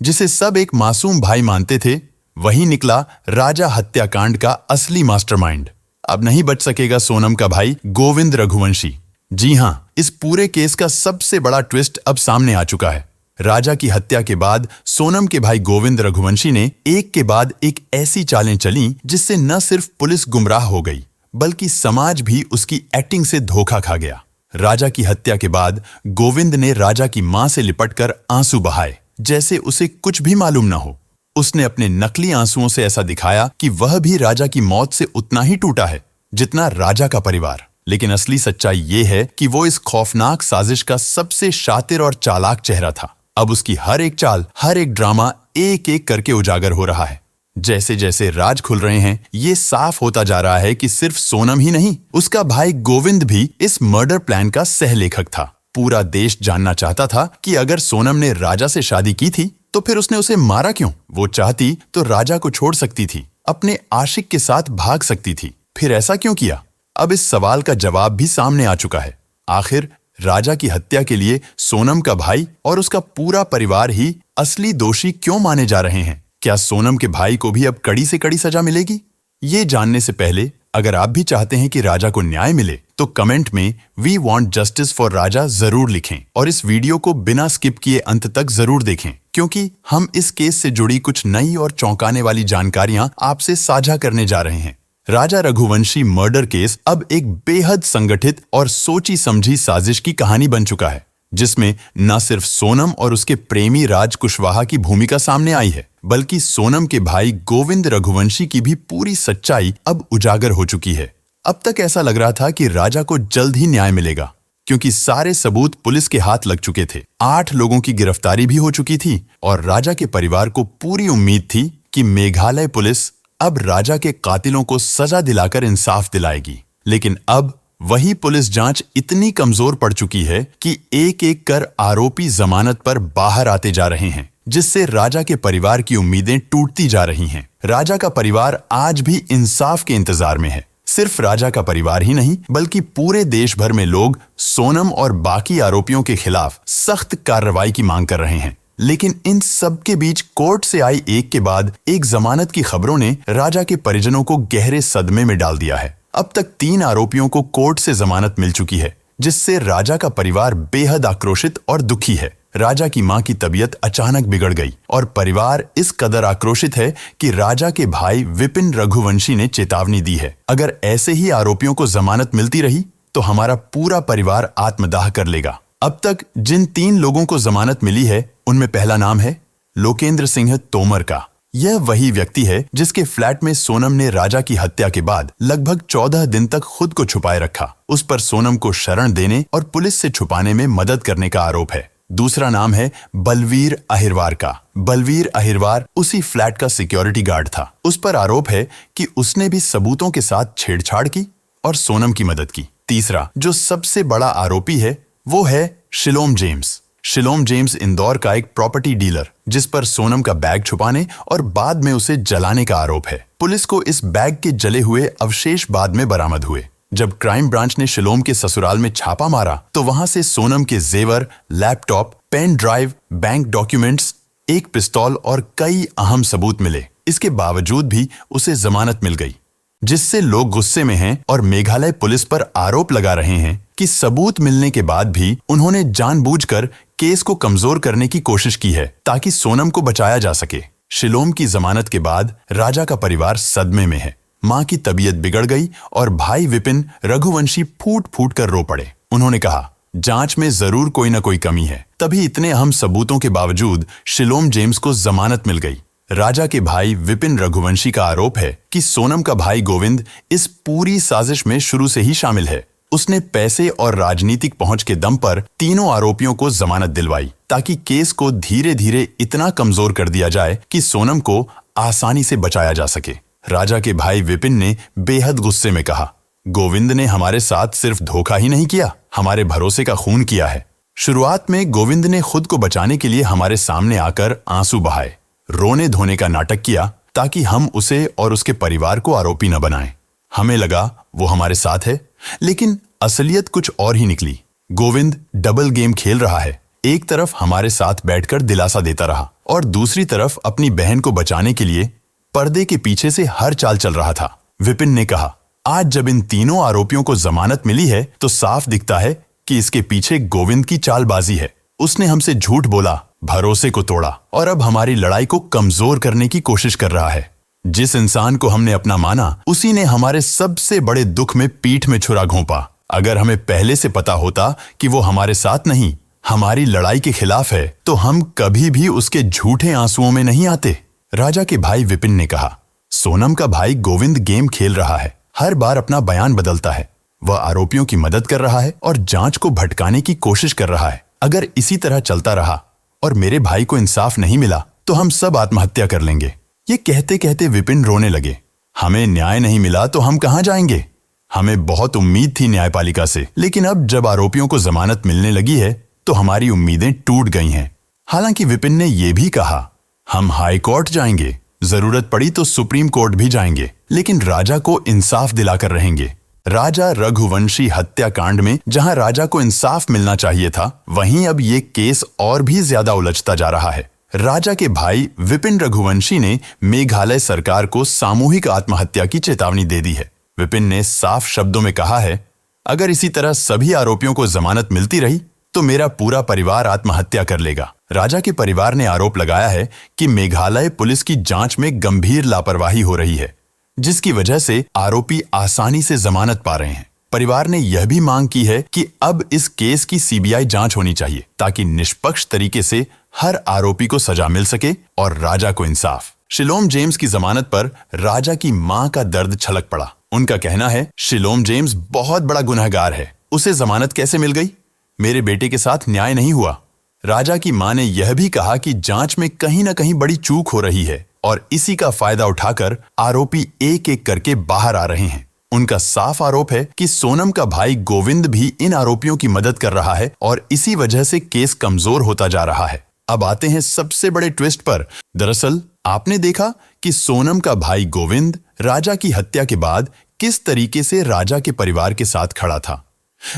जिसे सब एक मासूम भाई मानते थे, वही निकला राजा हत्याकांड का असली मास्टरमाइंड। अब नहीं बच सकेगा सोनम का भाई गोविंद रघुवंशी। जी हां, इस पूरे केस का सबसे बड़ा ट्विस्ट अब सामने आ चुका है। राजा की हत्या के बाद सोनम के भाई गोविंद रघुवंशी ने एक के बाद एक ऐसी चालें चली जिससे न सिर्फ पुलिस गुमराह हो गई, बल्कि समाज भी उसकी एक्टिंग से धोखा खा गया। राजा की हत्या के बाद गोविंद ने राजा की मां से लिपटकर आंसू बहाए, जैसे उसे कुछ भी मालूम न हो। उसने अपने नकली आंसुओं से ऐसा दिखाया कि वह भी राजा की मौत से उतना ही टूटा है जितना राजा का परिवार। लेकिन असली सच्चाई ये है कि वो इस खौफनाक साजिश का सबसे शातिर और चालाक चेहरा था। अब उसकी हर एक चाल, हर एक ड्रामा एक एक करके उजागर हो रहा है। जैसे जैसे राज खुल रहे हैं, ये साफ होता जा रहा है कि सिर्फ सोनम ही नहीं, उसका भाई गोविंद भी इस मर्डर प्लान का सहलेखक था। पूरा देश जानना चाहता था कि अगर सोनम ने राजा से शादी की थी तो फिर उसने उसे मारा क्यों? वो चाहती तो राजा को छोड़ सकती थी, अपने आशिक के साथ भाग सकती थी, फिर ऐसा क्यों किया? अब इस सवाल का जवाब भी सामने आ चुका है। आखिर राजा की हत्या के लिए सोनम का भाई और उसका पूरा परिवार ही असली दोषी क्यों माने जा रहे हैं? क्या सोनम के भाई को भी अब कड़ी से कड़ी सजा मिलेगी? ये जानने से पहले अगर आप भी चाहते हैं कि राजा को न्याय मिले तो कमेंट में वी वांट जस्टिस फॉर राजा जरूर लिखें और इस वीडियो को बिना स्किप किए अंत तक जरूर देखें, क्योंकि हम इस केस से जुड़ी कुछ नई और चौंकाने वाली जानकारियां आपसे साझा करने जा रहे हैं। राजा रघुवंशी मर्डर केस अब एक बेहद संगठित और सोची समझी साजिश की कहानी बन चुका है, जिसमें न सिर्फ सोनम और उसके प्रेमी राज कुशवाहा की भूमिका सामने आई है, बल्कि सोनम के भाई गोविंद रघुवंशी की भी पूरी सच्चाई अब उजागर हो चुकी है। अब तक ऐसा लग रहा था कि राजा को जल्द ही न्याय मिलेगा, क्योंकि सारे सबूत पुलिस के हाथ लग चुके थे। 8 लोगों की गिरफ्तारी भी हो चुकी थी और राजा के परिवार को पूरी उम्मीद थी कि मेघालय पुलिस अब राजा के कातिलों को सजा दिलाकर इंसाफ दिलाएगी। लेकिन अब वही पुलिस जांच इतनी कमजोर पड़ चुकी है कि एक एक कर आरोपी जमानत पर बाहर आते जा रहे हैं, जिससे राजा के परिवार की उम्मीदें टूटती जा रही हैं। राजा का परिवार आज भी इंसाफ के इंतजार में है। सिर्फ राजा का परिवार ही नहीं, बल्कि पूरे देश भर में लोग सोनम और बाकी आरोपियों के खिलाफ सख्त कार्रवाई की मांग कर रहे हैं। लेकिन इन सब के बीच कोर्ट से आई एक के बाद एक जमानत की खबरों ने राजा के परिजनों को गहरे सदमे में डाल दिया है। अब तक 3 आरोपियों को कोर्ट से जमानत मिल चुकी है, जिससे राजा का परिवार बेहद आक्रोशित और दुखी है। राजा की मां की तबीयत अचानक बिगड़ गई और परिवार इस कदर आक्रोशित है कि राजा के भाई विपिन रघुवंशी ने चेतावनी दी है, अगर ऐसे ही आरोपियों को जमानत मिलती रही तो हमारा पूरा परिवार आत्मदाह कर लेगा। अब तक जिन 3 लोगों को जमानत मिली है, उनमें पहला नाम है लोकेंद्र सिंह तोमर का। यह वही व्यक्ति है जिसके फ्लैट में सोनम ने राजा की हत्या के बाद लगभग 14 दिन तक खुद को छुपाए रखा। उस पर सोनम को शरण देने और पुलिस से छुपाने में मदद करने का आरोप है। दूसरा नाम है बलवीर अहिरवार का। बलवीर अहिरवार उसी फ्लैट का सिक्योरिटी गार्ड था। उस पर आरोप है कि उसने भी सबूतों के साथ छेड़छाड़ की और सोनम की मदद की। तीसरा, जो सबसे बड़ा आरोपी है, वो है Shalom James. Shalom James Indore का एक प्रॉपर्टी डीलर, जिस पर सोनम का बैग छुपाने और बाद में उसे जलाने का आरोप है। पुलिस को इस बैग के जले हुए अवशेष बाद में बरामद हुए। जब क्राइम ब्रांच ने शिलोम के ससुराल में छापा मारा तो वहां से सोनम के जेवर, laptop, pen drive, bank documents, एक पिस्तौल और कई अहम सबूत मिले। इसके बावजूद भी उसे जमानत मिल गई, जिससे लोग गुस्से में हैं और मेघालय पुलिस पर आरोप लगा रहे हैं कि सबूत मिलने के बाद भी उन्होंने जानबूझकर केस को कमजोर करने की कोशिश की है ताकि सोनम को बचाया जा सके। शिलोम की जमानत के बाद राजा का परिवार सदमे में है। मां की तबीयत बिगड़ गई और भाई विपिन रघुवंशी फूट फूट कर रो पड़े। उन्होंने कहा, जांच में जरूर कोई न कोई कमी है, तभी इतने अहम सबूतों के बावजूद शिलोम जेम्स को जमानत मिल गई। राजा के भाई विपिन रघुवंशी का आरोप है कि सोनम का भाई गोविंद इस पूरी साजिश में शुरू से ही शामिल है। उसने पैसे और राजनीतिक पहुंच के दम पर तीनों आरोपियों को जमानत दिलवाई ताकि केस को धीरे धीरे इतना कमजोर कर दिया जाए कि सोनम को आसानी से बचाया जा सके। राजा के भाई विपिन ने बेहद गुस्से में कहा, गोविंद ने हमारे साथ सिर्फ धोखा ही नहीं किया, हमारे भरोसे का खून किया है। शुरुआत में गोविंद ने खुद को बचाने के लिए हमारे सामने आकर आंसू बहाए, रोने धोने का नाटक किया ताकि हम उसे और उसके परिवार को आरोपी न बनाएं। हमें लगा वो हमारे साथ है, लेकिन असलियत कुछ और ही निकली। गोविंद डबल गेम खेल रहा है। एक तरफ हमारे साथ बैठकर दिलासा देता रहा और दूसरी तरफ अपनी बहन को बचाने के लिए पर्दे के पीछे से हर चाल चल रहा था। विपिन ने कहा, आज जब इन तीनों आरोपियों को जमानत मिली है तो साफ दिखता है कि इसके पीछे गोविंद की चालबाजी है। उसने हमसे झूठ बोला, भरोसे को तोड़ा और अब हमारी लड़ाई को कमजोर करने की कोशिश कर रहा है। जिस इंसान को हमने अपना माना, उसी ने हमारे सबसे बड़े दुख में पीठ में छुरा घोंपा। अगर हमें पहले से पता होता कि वो हमारे साथ नहीं, हमारी लड़ाई के खिलाफ है, तो हम कभी भी उसके झूठे आंसुओं में नहीं आते। राजा के भाई विपिन ने कहा, सोनम का भाई गोविंद गेम खेल रहा है, हर बार अपना बयान बदलता है। वह आरोपियों की मदद कर रहा है और जांच को भटकाने की कोशिश कर रहा है। अगर इसी तरह चलता रहा और मेरे भाई को इंसाफ नहीं मिला तो हम सब आत्महत्या कर लेंगे। ये कहते कहते विपिन रोने लगे। हमें न्याय नहीं मिला तो हम कहां जाएंगे? हमें बहुत उम्मीद थी न्यायपालिका से, लेकिन अब जब आरोपियों को जमानत मिलने लगी है तो हमारी उम्मीदें टूट गई हैं। हालांकि विपिन ने यह भी कहा, हम हाई कोर्ट जाएंगे, जरूरत पड़ी तो सुप्रीम कोर्ट भी जाएंगे, लेकिन राजा को इंसाफ दिलाकर रहेंगे। राजा रघुवंशी हत्याकांड में जहां राजा को इंसाफ मिलना चाहिए था, वहीं अब ये केस और भी ज्यादा उलझता जा रहा है। राजा के भाई विपिन रघुवंशी ने मेघालय सरकार को सामूहिक आत्महत्या की चेतावनी दे दी है। विपिन ने साफ शब्दों में कहा है, अगर इसी तरह सभी आरोपियों को जमानत मिलती रही तो मेरा पूरा परिवार आत्महत्या कर लेगा। राजा के परिवार ने आरोप लगाया है कि मेघालय पुलिस की जांच में गंभीर लापरवाही हो रही है, जिसकी वजह से आरोपी आसानी से जमानत पा रहे हैं। परिवार ने यह भी मांग की है कि अब इस केस की सीबीआई जांच होनी चाहिए, ताकि निष्पक्ष तरीके से हर आरोपी को सजा मिल सके और राजा को इंसाफ। शिलोम जेम्स की जमानत पर राजा की मां का दर्द छलक पड़ा। उनका कहना है, शिलोम जेम्स बहुत बड़ा गुनहगार है, उसे जमानत कैसे मिल गई? मेरे बेटे के साथ न्याय नहीं हुआ। राजा की मां ने यह भी कहा कि जांच में कहीं न कहीं बड़ी चूक हो रही है और इसी का फायदा उठाकर आरोपी एक एक करके बाहर आ रहे हैं। उनका साफ आरोप है कि सोनम का भाई गोविंद भी इन आरोपियों की मदद कर रहा है और इसी वजह से केस कमजोर होता जा रहा है। अब आते हैं सबसे बड़े ट्विस्ट पर। दरअसल आपने देखा कि सोनम का भाई गोविंद राजा की हत्या के बाद किस तरीके से राजा के परिवार के साथ खड़ा था।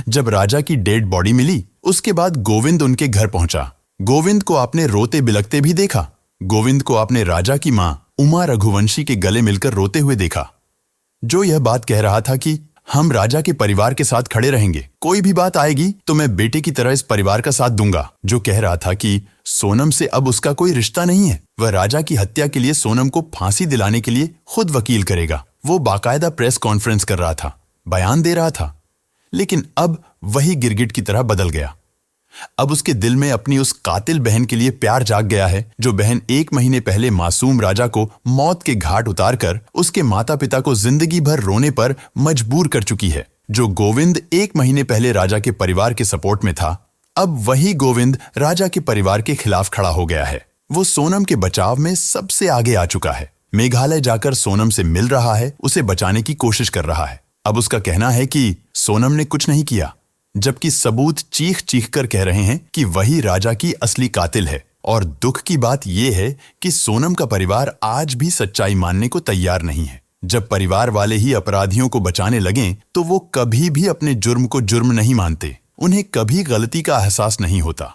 जब राजा की डेड बॉडी मिली, उसके बाद गोविंद उनके घर पहुंचा। गोविंद को आपने रोते बिलखते भी देखा। गोविंद को आपने राजा की मां उमा रघुवंशी के गले मिलकर रोते हुए देखा, जो यह बात कह रहा था कि हम राजा के परिवार के साथ खड़े रहेंगे, कोई भी बात आएगी तो मैं बेटे की तरह इस परिवार का साथ दूंगा। जो कह रहा था कि सोनम से अब उसका कोई रिश्ता नहीं है, वह राजा की हत्या के लिए सोनम को फांसी दिलाने के लिए खुद वकील करेगा। वो बाकायदा प्रेस कॉन्फ्रेंस कर रहा था, बयान दे रहा था, लेकिन अब वही गिरगिट की तरह बदल गया। अब उसके दिल में अपनी उस कातिल बहन के लिए प्यार जाग गया है, जो बहन 1 महीने पहले मासूम राजा को मौत के घाट उतारकर उसके माता पिता को जिंदगी भर रोने पर मजबूर कर चुकी है। जो गोविंद 1 महीने पहले राजा के परिवार के सपोर्ट में था, अब वही गोविंद राजा के परिवार के खिलाफ खड़ा हो गया है। वो सोनम के बचाव में सबसे आगे आ चुका है। मेघालय जाकर सोनम से मिल रहा है, उसे बचाने की कोशिश कर रहा है। अब उसका कहना है कि सोनम ने कुछ नहीं किया, जबकि सबूत चीख चीख कर कह रहे हैं कि वही राजा की असली कातिल है। और दुख की बात यह है कि सोनम का परिवार आज भी सच्चाई मानने को तैयार नहीं है। जब परिवार वाले ही अपराधियों को बचाने लगें, तो वो कभी भी अपने जुर्म को जुर्म नहीं मानते, उन्हें कभी गलती का एहसास नहीं होता।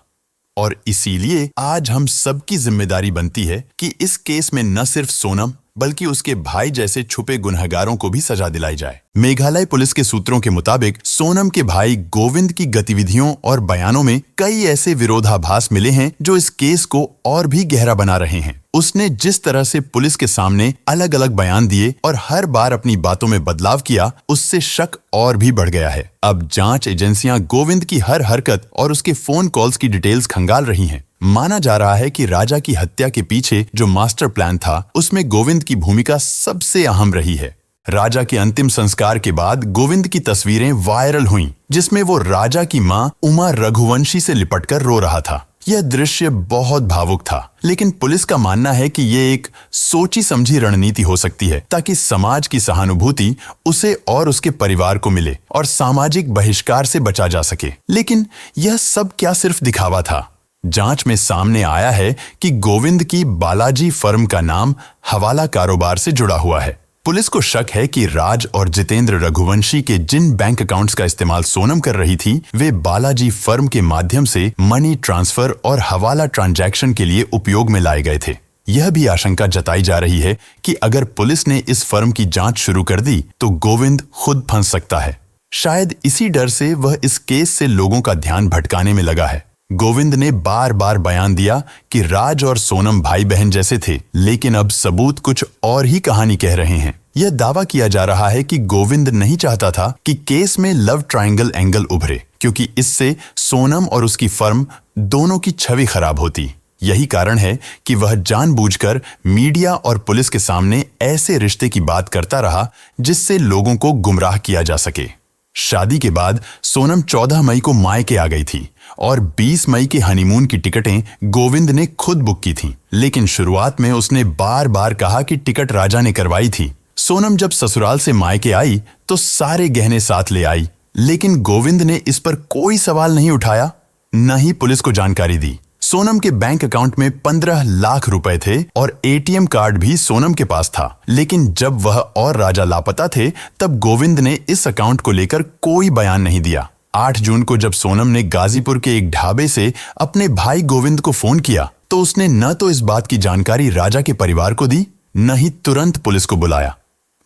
और इसीलिए आज हम सबकी जिम्मेदारी बनती है कि इस केस में न सिर्फ सोनम बल्कि उसके भाई जैसे छुपे गुनहगारों को भी सजा दिलाई जाए। मेघालय पुलिस के सूत्रों के मुताबिक सोनम के भाई गोविंद की गतिविधियों और बयानों में कई ऐसे विरोधाभास मिले हैं जो इस केस को और भी गहरा बना रहे हैं। उसने जिस तरह से पुलिस के सामने अलग अलग बयान दिए और हर बार अपनी बातों में बदलाव किया, उससे शक और भी बढ़ गया है। अब जांच एजेंसियां गोविंद की हर हरकत और उसके फोन कॉल्स की डिटेल्स खंगाल रही हैं। माना जा रहा है कि राजा की हत्या के पीछे जो मास्टर प्लान था, उसमें गोविंद की भूमिका सबसे अहम रही है। राजा के अंतिम संस्कार के बाद गोविंद की तस्वीरें वायरल हुईं, जिसमें वो राजा की मां उमा रघुवंशी से लिपटकर रो रहा था। यह दृश्य बहुत भावुक था, लेकिन पुलिस का मानना है कि ये एक सोची समझी रणनीति हो सकती है, ताकि समाज की सहानुभूति उसे और उसके परिवार को मिले और सामाजिक बहिष्कार से बचा जा सके। लेकिन यह सब क्या सिर्फ दिखावा था? जांच में सामने आया है कि गोविंद की बालाजी फर्म का नाम हवाला कारोबार से जुड़ा हुआ है। पुलिस को शक है कि राज और जितेंद्र रघुवंशी के जिन बैंक अकाउंट्स का इस्तेमाल सोनम कर रही थी वे बालाजी फर्म के माध्यम से मनी ट्रांसफर और हवाला ट्रांजैक्शन के लिए उपयोग में लाए गए थे। यह भी आशंका जताई जा रही है कि अगर पुलिस ने इस फर्म की जांच शुरू कर दी तो गोविंद खुद फंस सकता है। शायद इसी डर से वह इस केस से लोगों का ध्यान भटकाने में लगा है। गोविंद ने बार बार बयान दिया कि राज और सोनम भाई बहन जैसे थे, लेकिन अब सबूत कुछ और ही कहानी कह रहे हैं। यह दावा किया जा रहा है कि गोविंद नहीं चाहता था कि केस में लव ट्रायंगल एंगल उभरे, क्योंकि इससे सोनम और उसकी फर्म दोनों की छवि खराब होती। यही कारण है कि वह जानबूझकर मीडिया और पुलिस के सामने ऐसे रिश्ते की बात करता रहा जिससे लोगों को गुमराह किया जा सके। शादी के बाद सोनम 14 मई को मायके आ गई थी और 20 मई के हनीमून की टिकटें गोविंद ने खुद बुक की थीं। लेकिन शुरुआत में उसने बार बार कहा कि टिकट राजा ने करवाई थी। सोनम जब ससुराल से मायके आई तो सारे गहने साथ ले आई, लेकिन गोविंद ने इस पर कोई सवाल नहीं उठाया, न ही पुलिस को जानकारी दी। सोनम के बैंक अकाउंट में 15 लाख रुपए थे और एटीएम कार्ड भी सोनम के पास था। लेकिन जब वह और राजा लापता थे तब गोविंद ने इस अकाउंट को लेकर कोई बयान नहीं दिया। 8 जून को जब सोनम ने गाजीपुर के एक ढाबे से अपने भाई गोविंद को फोन किया तो उसने न तो इस बात की जानकारी राजा के परिवार को दी, न ही तुरंत पुलिस को बुलाया,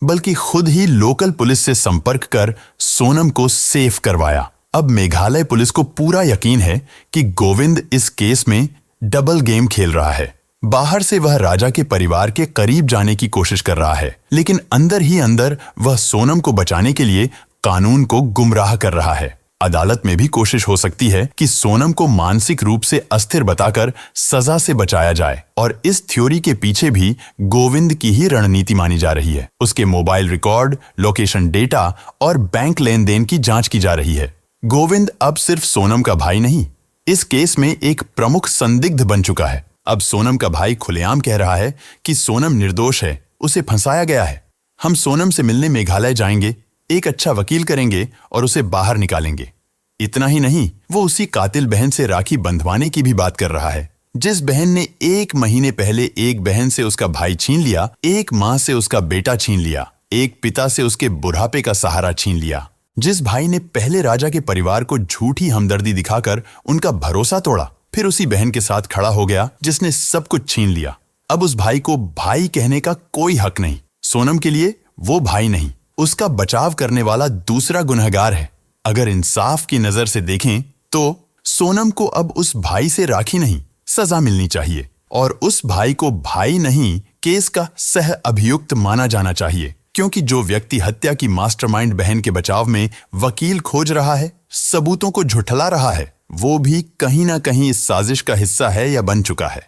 बल्कि खुद ही लोकल पुलिस से संपर्क कर सोनम को सेफ करवाया। अब मेघालय पुलिस को पूरा यकीन है कि गोविंद इस केस में डबल गेम खेल रहा है। बाहर से वह राजा के परिवार के करीब जाने की कोशिश कर रहा है, लेकिन अंदर ही अंदर वह सोनम को बचाने के लिए कानून को गुमराह कर रहा है। अदालत में भी कोशिश हो सकती है कि सोनम को मानसिक रूप से अस्थिर बताकर सजा से बचाया जाए, और इस थ्योरी के पीछे भी गोविंद की ही रणनीति मानी जा रही है। उसके मोबाइल रिकॉर्ड, लोकेशन डेटा और बैंक लेन देन की जांच की जा रही है। गोविंद अब सिर्फ सोनम का भाई नहीं, इस केस में एक प्रमुख संदिग्ध बन चुका है। अब सोनम का भाई खुलेआम कह रहा है कि सोनम निर्दोष है, उसे फंसाया गया है। हम सोनम से मिलने मेघालय जाएंगे, एक अच्छा वकील करेंगे और उसे बाहर निकालेंगे। इतना ही नहीं, वो उसी कातिल बहन से राखी बंधवाने की भी बात कर रहा है, जिस बहन ने 1 महीने पहले एक बहन से उसका भाई छीन लिया, एक माँ से उसका बेटा छीन लिया, एक पिता से उसके बुढ़ापे का सहारा छीन लिया, जिस भाई ने पहले राजा के परिवार को झूठी हमदर्दी दिखाकर उनका भरोसा तोड़ा, फिर उसी बहन के साथ खड़ा हो गया जिसने सब कुछ छीन लिया। अब उस भाई को भाई कहने का कोई हक नहीं। सोनम के लिए वो भाई नहीं, उसका बचाव करने वाला दूसरा गुनहगार है। अगर इंसाफ की नजर से देखें तो सोनम को अब उस भाई से राखी नहीं, सजा मिलनी चाहिए, और उस भाई को भाई नहीं, केस का सह अभियुक्त माना जाना चाहिए, क्योंकि जो व्यक्ति हत्या की मास्टरमाइंड बहन के बचाव में वकील खोज रहा है, सबूतों को झुठला रहा है, वो भी कहीं ना कहीं इस साजिश का हिस्सा है या बन चुका है।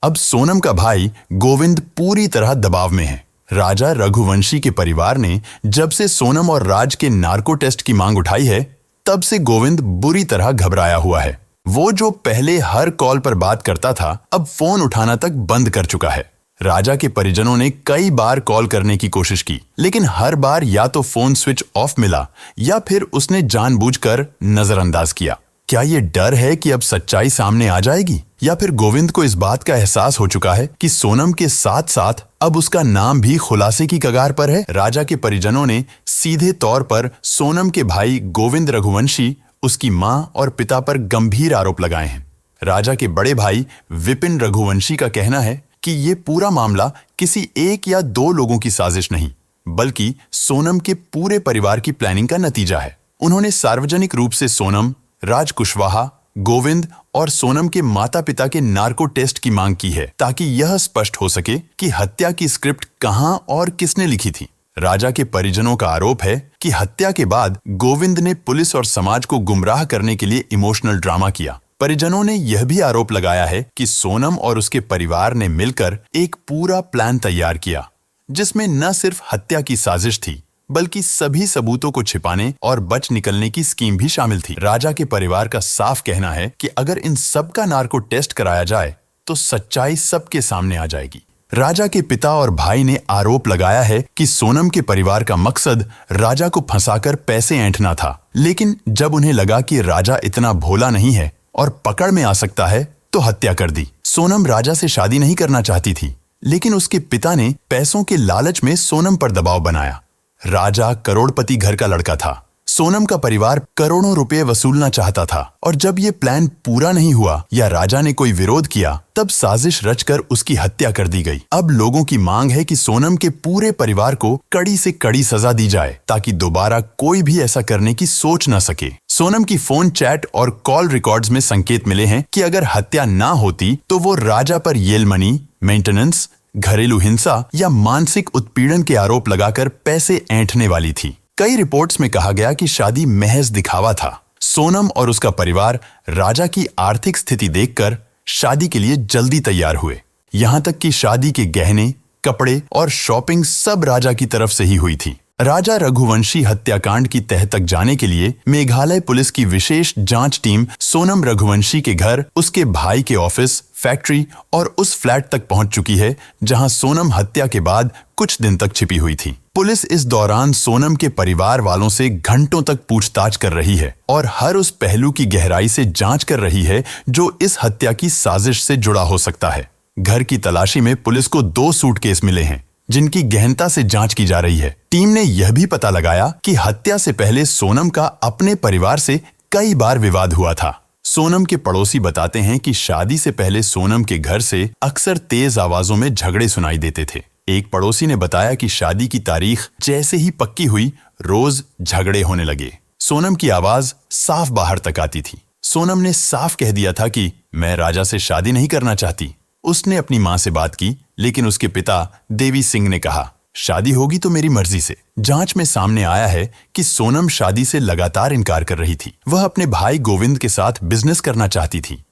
अब सोनम का भाई गोविंद पूरी तरह दबाव में है। राजा रघुवंशी के परिवार ने जब से सोनम और राज के नार्को टेस्ट की मांग उठाई है, तब से गोविंद बुरी तरह घबराया हुआ है। वो जो पहले हर कॉल पर बात करता था, अब फोन उठाना तक बंद कर चुका है। राजा के परिजनों ने कई बार कॉल करने की कोशिश की, लेकिन हर बार या तो फोन स्विच ऑफ मिला या फिर उसने जानबूझकर नजरअंदाज किया। क्या ये डर है कि अब सच्चाई सामने आ जाएगी, या फिर गोविंद को इस बात का एहसास हो चुका है कि सोनम के साथ साथ अब उसका नाम भी खुलासे की कगार पर है? राजा के परिजनों ने सीधे तौर पर सोनम के भाई गोविंद रघुवंशी, उसकी मां और पिता पर गंभीर आरोप लगाए हैं। राजा के बड़े भाई विपिन रघुवंशी का कहना है कि ये पूरा मामला किसी 1 या 2 लोगों की साजिश नहीं, बल्कि सोनम के पूरे परिवार की प्लानिंग का नतीजा है। उन्होंने सार्वजनिक रूप से सोनम, राज कुशवाहा, गोविंद और सोनम के माता पिता के नार्को टेस्ट की मांग की है, ताकि यह स्पष्ट हो सके कि हत्या की स्क्रिप्ट कहां और किसने लिखी थी। राजा के परिजनों का आरोप है कि हत्या के बाद गोविंद ने पुलिस और समाज को गुमराह करने के लिए इमोशनल ड्रामा किया। परिजनों ने यह भी आरोप लगाया है कि सोनम और उसके परिवार ने मिलकर एक पूरा प्लान तैयार किया, जिसमें न सिर्फ हत्या की साजिश थी, बल्कि सभी सबूतों को छिपाने और बच निकलने की स्कीम भी शामिल थी। राजा के परिवार का साफ कहना है कि अगर इन सब का नार्को टेस्ट कराया जाए तो सच्चाई सबके सामने आ जाएगी। राजा के पिता और भाई ने आरोप लगाया है कि सोनम के परिवार का मकसद राजा को फंसाकर पैसे ऐंठना था, लेकिन जब उन्हें लगा कि राजा इतना भोला नहीं है और पकड़ में आ सकता है, तो हत्या कर दी। सोनम राजा से शादी नहीं करना चाहती थी, लेकिन उसके पिता ने पैसों के लालच में सोनम पर दबाव बनाया। राजा करोड़पति घर का लड़का था। सोनम का परिवार करोड़ों रुपए वसूलना चाहता था और जब ये प्लान पूरा नहीं हुआ या राजा ने कोई विरोध किया तब साजिश रचकर उसकी हत्या कर दी गई। अब लोगों की मांग है कि सोनम के पूरे परिवार को कड़ी से कड़ी सजा दी जाए ताकि दोबारा कोई भी ऐसा करने की सोच न सके। सोनम की फोन चैट और कॉल रिकॉर्ड्स में संकेत मिले हैं कि अगर हत्या ना होती तो वो राजा पर येल मनी, मेंटेनेंस, घरेलू हिंसा या मानसिक उत्पीड़न के आरोप लगाकर पैसे ऐंठने वाली थी। कई रिपोर्ट्स में कहा गया कि शादी महज दिखावा था। सोनम और उसका परिवार राजा की आर्थिक स्थिति देखकर शादी के लिए जल्दी तैयार हुए। यहाँ तक कि शादी के गहने, कपड़े और शॉपिंग सब राजा की तरफ से ही हुई थी। राजा रघुवंशी हत्याकांड की तह तक जाने के लिए मेघालय पुलिस की विशेष जांच टीम सोनम रघुवंशी के घर, उसके भाई के ऑफिस, फैक्ट्री और उस फ्लैट तक पहुंच चुकी है जहां सोनम हत्या के बाद कुछ दिन तक छिपी हुई थी। पुलिस इस दौरान सोनम के परिवार वालों से घंटों तक पूछताछ कर रही है और हर उस पहलू की गहराई से जांच कर रही है जो इस हत्या की साजिश से जुड़ा हो सकता है। घर की तलाशी में पुलिस को 2 सूटकेस मिले हैं जिनकी गहनता से जांच की जा रही है। टीम ने यह भी पता लगाया कि हत्या से पहले सोनम का अपने परिवार से कई बार विवाद हुआ था। सोनम के पड़ोसी बताते हैं कि शादी से पहले सोनम के घर से अक्सर तेज आवाजों में झगड़े सुनाई देते थे। एक पड़ोसी ने बताया कि शादी की तारीख जैसे ही पक्की हुई, रोज झगड़े होने लगे। सोनम की आवाज साफ बाहर तक आती थी। सोनम ने साफ कह दिया था कि मैं राजा से शादी नहीं करना चाहती। उसने अपनी मां से बात की, लेकिन उसके पिता देवी सिंह ने कहा, शादी होगी तो मेरी मर्जी से। जांच में सामने आया है कि सोनम शादी से लगातार इनकार कर रही थी। वह अपने भाई गोविंद के साथ बिजनेस करना चाहती थी,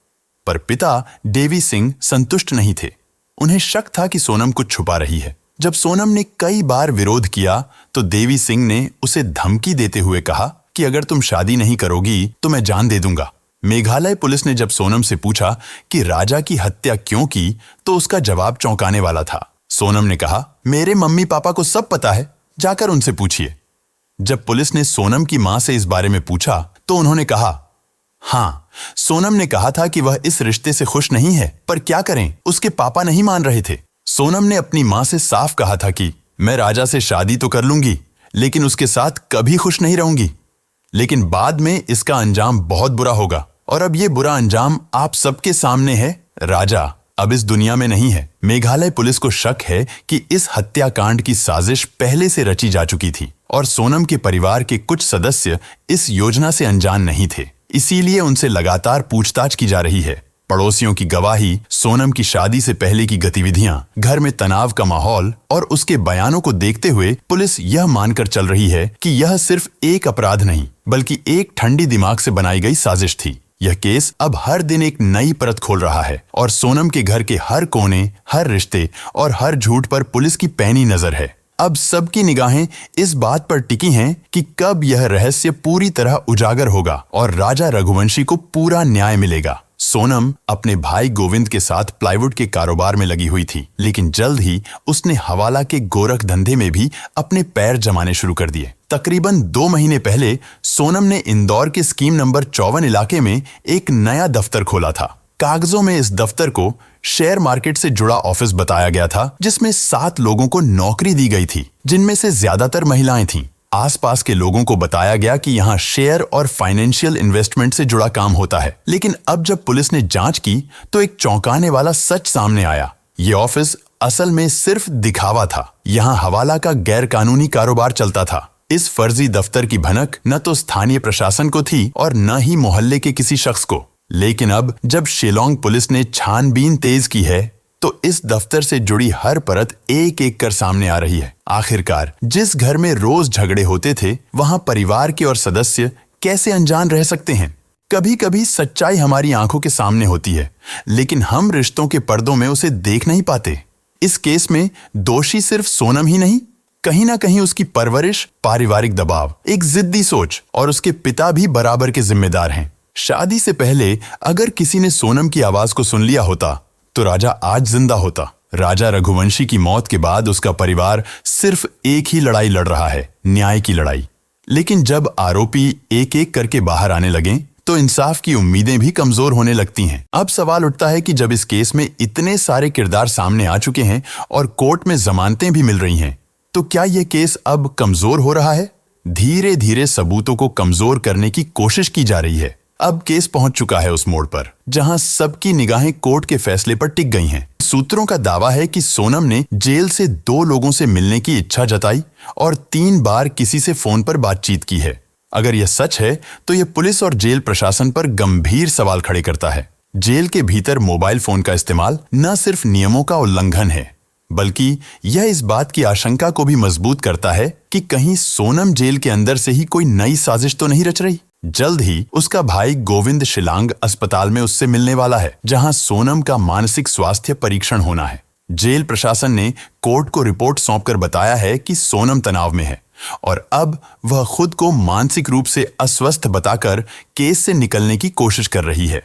पर पिता देवी सिंह संतुष्ट नहीं थे। उन्हें शक था कि सोनम कुछ छुपा रही है। जब सोनम ने कई बार विरोध किया तो देवी सिंह ने उसे धमकी देते हुए कहा कि अगर तुम शादी नहीं करोगी तो मैं जान दे दूंगा। मेघालय पुलिस ने जब सोनम से पूछा कि राजा की हत्या क्यों की तो उसका जवाब चौंकाने वाला था। सोनम ने कहा, मेरे मम्मी पापा को सब पता है, जाकर उनसे पूछिए। जब पुलिस ने सोनम की मां से इस बारे में पूछा तो उन्होंने कहा, हाँ, सोनम ने कहा था कि वह इस रिश्ते से खुश नहीं है, पर क्या करें, उसके पापा नहीं मान रहे थे। सोनम ने अपनी मां से साफ कहा था कि मैं राजा से शादी तो कर लूंगी, लेकिन उसके साथ कभी खुश नहीं रहूंगी। लेकिन बाद में इसका अंजाम बहुत बुरा होगा और अब ये बुरा अंजाम आप सबके सामने है। राजा अब इस दुनिया में नहीं है। मेघालय पुलिस को शक है कि इस हत्याकांड की साजिश पहले से रची जा चुकी थी और सोनम के परिवार के कुछ सदस्य इस योजना से अनजान नहीं थे। इसीलिए उनसे लगातार पूछताछ की जा रही है। पड़ोसियों की गवाही, सोनम की शादी से पहले की गतिविधियां, घर में तनाव का माहौल और उसके बयानों को देखते हुए पुलिस यह मानकर चल रही है कि यह सिर्फ एक अपराध नहीं बल्कि एक ठंडी दिमाग से बनाई गई साजिश थी। यह केस अब हर दिन एक नई परत खोल रहा है और सोनम के घर के हर कोने, हर रिश्ते और हर झूठ पर पुलिस की पैनी नजर है। अब सबकी निगाहें इस बात पर टिकी हैं कि कब यह रहस्य पूरी तरह उजागर होगा और राजा रघुवंशी को पूरा न्याय मिलेगा। सोनम अपने भाई गोविंद के साथ प्लाईवुड के कारोबार में लगी हुई थी, लेकिन जल्द ही उसने हवाला के गोरख धंधे में भी अपने पैर जमाने शुरू कर दिए। तकरीबन 2 महीने पहले सोनम ने इंदौर के स्कीम नंबर 54 इलाके में एक नया दफ्तर खोला था। कागजों में इस दफ्तर को शेयर मार्केट से जुड़ा ऑफिस बताया गया था, जिसमें 7 लोगों को नौकरी दी गई थी, जिनमें से ज्यादातर महिलाएं थीं। आसपास के लोगों को बताया गया कि यहाँ शेयर और फाइनेंशियल इन्वेस्टमेंट से जुड़ा काम होता है। लेकिन अब जब पुलिस ने जांच की तो एक चौंकाने वाला सच सामने आया। ये ऑफिस असल में सिर्फ दिखावा था। यहाँ हवाला का गैर कानूनी कारोबार चलता था। इस फर्जी दफ्तर की भनक न तो स्थानीय प्रशासन को थी और न ही मोहल्ले के किसी शख्स को। लेकिन अब जब शिलोंग पुलिस ने छानबीन तेज की है तो इस दफ्तर से जुड़ी हर परत एक एक कर सामने आ रही है। आखिरकार जिस घर में रोज झगड़े होते थे वहां परिवार के और सदस्य कैसे अनजान रह सकते हैं। कभी कभी सच्चाई हमारी आंखों के सामने होती है, लेकिन हम रिश्तों के पर्दों में उसे देख नहीं पाते। इस केस में दोषी सिर्फ सोनम ही नहीं, कहीं ना कहीं उसकी परवरिश, पारिवारिक दबाव, एक जिद्दी सोच और उसके पिता भी बराबर के जिम्मेदार हैं। शादी से पहले अगर किसी ने सोनम की आवाज को सुन लिया होता तो राजा आज जिंदा होता। राजा रघुवंशी की मौत के बाद उसका परिवार सिर्फ एक ही लड़ाई लड़ रहा है, न्याय की लड़ाई। लेकिन जब आरोपी एक एक करके बाहर आने लगे तो इंसाफ की उम्मीदें भी कमजोर होने लगती हैं। अब सवाल उठता है कि जब इस केस में इतने सारे किरदार सामने आ चुके हैं और कोर्ट में जमानतें भी मिल रही हैं, तो क्या यह केस अब कमजोर हो रहा है? धीरे धीरे सबूतों को कमजोर करने की कोशिश की जा रही है। अब केस पहुंच चुका है उस मोड़ पर जहां सबकी निगाहें कोर्ट के फैसले पर टिक गई हैं। सूत्रों का दावा है कि सोनम ने जेल से 2 लोगों से मिलने की इच्छा जताई और 3 बार किसी से फोन पर बातचीत की है। अगर यह सच है तो यह पुलिस और जेल प्रशासन पर गंभीर सवाल खड़े करता है। जेल के भीतर मोबाइल फोन का इस्तेमाल न सिर्फ नियमों का उल्लंघन है, बल्कि यह इस बात की आशंका को भी मजबूत करता है कि कहीं सोनम जेल के अंदर से ही कोई नई साजिश तो नहीं रच रही। जल्द ही उसका भाई गोविंद शिलांग अस्पताल में उससे मिलने वाला है, जहां सोनम का मानसिक स्वास्थ्य परीक्षण होना है। जेल प्रशासन ने कोर्ट को रिपोर्ट सौंपकर बताया है कि सोनम तनाव में है और अब वह खुद को मानसिक रूप से अस्वस्थ बताकर केस से निकलने की कोशिश कर रही है।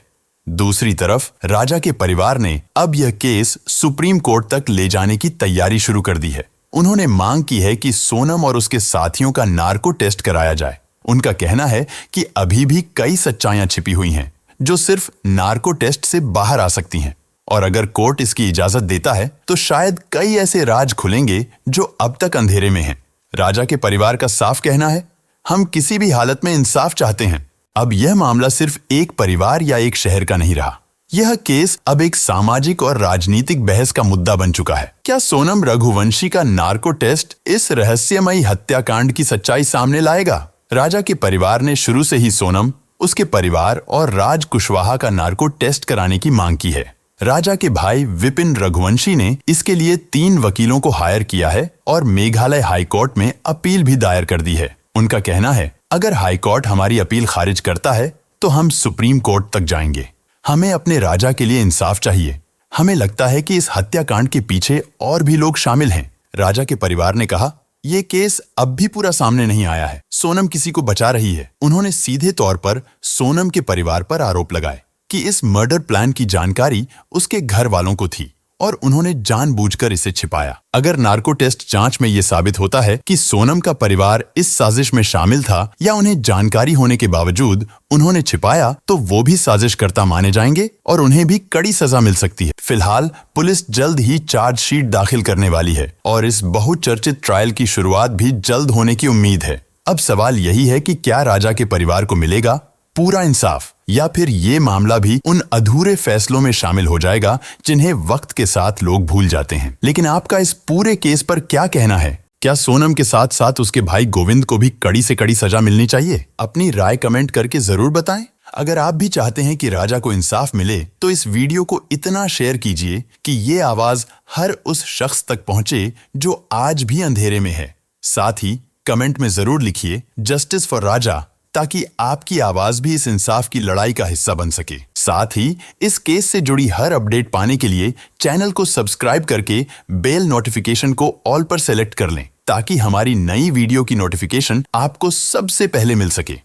दूसरी तरफ राजा के परिवार ने अब यह केस सुप्रीम कोर्ट तक ले जाने की तैयारी शुरू कर दी है। उन्होंने मांग की है कि सोनम और उसके साथियों का नार्को टेस्ट कराया जाए। उनका कहना है कि अभी भी कई सच्चाइयां छिपी हुई हैं जो सिर्फ नार्को टेस्ट से बाहर आ सकती हैं, और अगर कोर्ट इसकी इजाजत देता है तो शायद कई ऐसे राज खुलेंगे जो अब तक अंधेरे में हैं। राजा के परिवार का साफ कहना है, हम किसी भी हालत में इंसाफ चाहते हैं। अब यह मामला सिर्फ एक परिवार या एक शहर का नहीं रहा। यह केस अब एक सामाजिक और राजनीतिक बहस का मुद्दा बन चुका है। क्या सोनम रघुवंशी का नार्को टेस्ट इस रहस्यमयी हत्याकांड की सच्चाई सामने लाएगा? राजा के परिवार ने शुरू से ही सोनम, उसके परिवार और राज कुशवाहा का नार्को टेस्ट कराने की मांग की है। राजा के भाई विपिन रघुवंशी ने इसके लिए 3 वकीलों को हायर किया है और मेघालय हाईकोर्ट में अपील भी दायर कर दी है। उनका कहना है, अगर हाईकोर्ट हमारी अपील खारिज करता है तो हम सुप्रीम कोर्ट तक जाएंगे। हमें अपने राजा के लिए इंसाफ चाहिए। हमें लगता है कि इस हत्याकांड के पीछे और भी लोग शामिल हैं। राजा के परिवार ने कहा, ये केस अब भी पूरा सामने नहीं आया है। सोनम किसी को बचा रही है। उन्होंने सीधे तौर पर सोनम के परिवार पर आरोप लगाए कि इस मर्डर प्लान की जानकारी उसके घर वालों को थी और उन्होंने जानबूझकर इसे छिपाया। अगर नार्को टेस्ट जांच में यह साबित होता है कि सोनम का परिवार इस साजिश में शामिल था या उन्हें जानकारी होने के बावजूद उन्होंने छिपाया, तो वो भी साजिशकर्ता माने जाएंगे और उन्हें भी कड़ी सजा मिल सकती है। फिलहाल पुलिस जल्द ही चार्जशीट दाखिल करने वाली है और इस बहुचर्चित ट्रायल की शुरुआत भी जल्द होने की उम्मीद है। अब सवाल यही है कि क्या राजा के परिवार को मिलेगा पूरा इंसाफ, या फिर ये मामला भी उन अधूरे फैसलों में शामिल हो जाएगा जिन्हें वक्त के साथ लोग भूल जाते हैं। लेकिन आपका इस पूरे केस पर क्या कहना है? क्या सोनम के साथ साथ उसके भाई गोविंद को भी कड़ी से कड़ी सजा मिलनी चाहिए? अपनी राय कमेंट करके जरूर बताएं। अगर आप भी चाहते हैं कि राजा को इंसाफ मिले तो इस वीडियो को इतना शेयर कीजिए कि ये आवाज हर उस शख्स तक पहुंचे जो आज भी अंधेरे में है। साथ ही कमेंट में जरूर लिखिए जस्टिस फॉर राजा, ताकि आपकी आवाज भी इस इंसाफ की लड़ाई का हिस्सा बन सके। साथ ही इस केस से जुड़ी हर अपडेट पाने के लिए चैनल को सब्सक्राइब करके बेल नोटिफिकेशन को ऑल पर सेलेक्ट कर लें, ताकि हमारी नई वीडियो की नोटिफिकेशन आपको सबसे पहले मिल सके।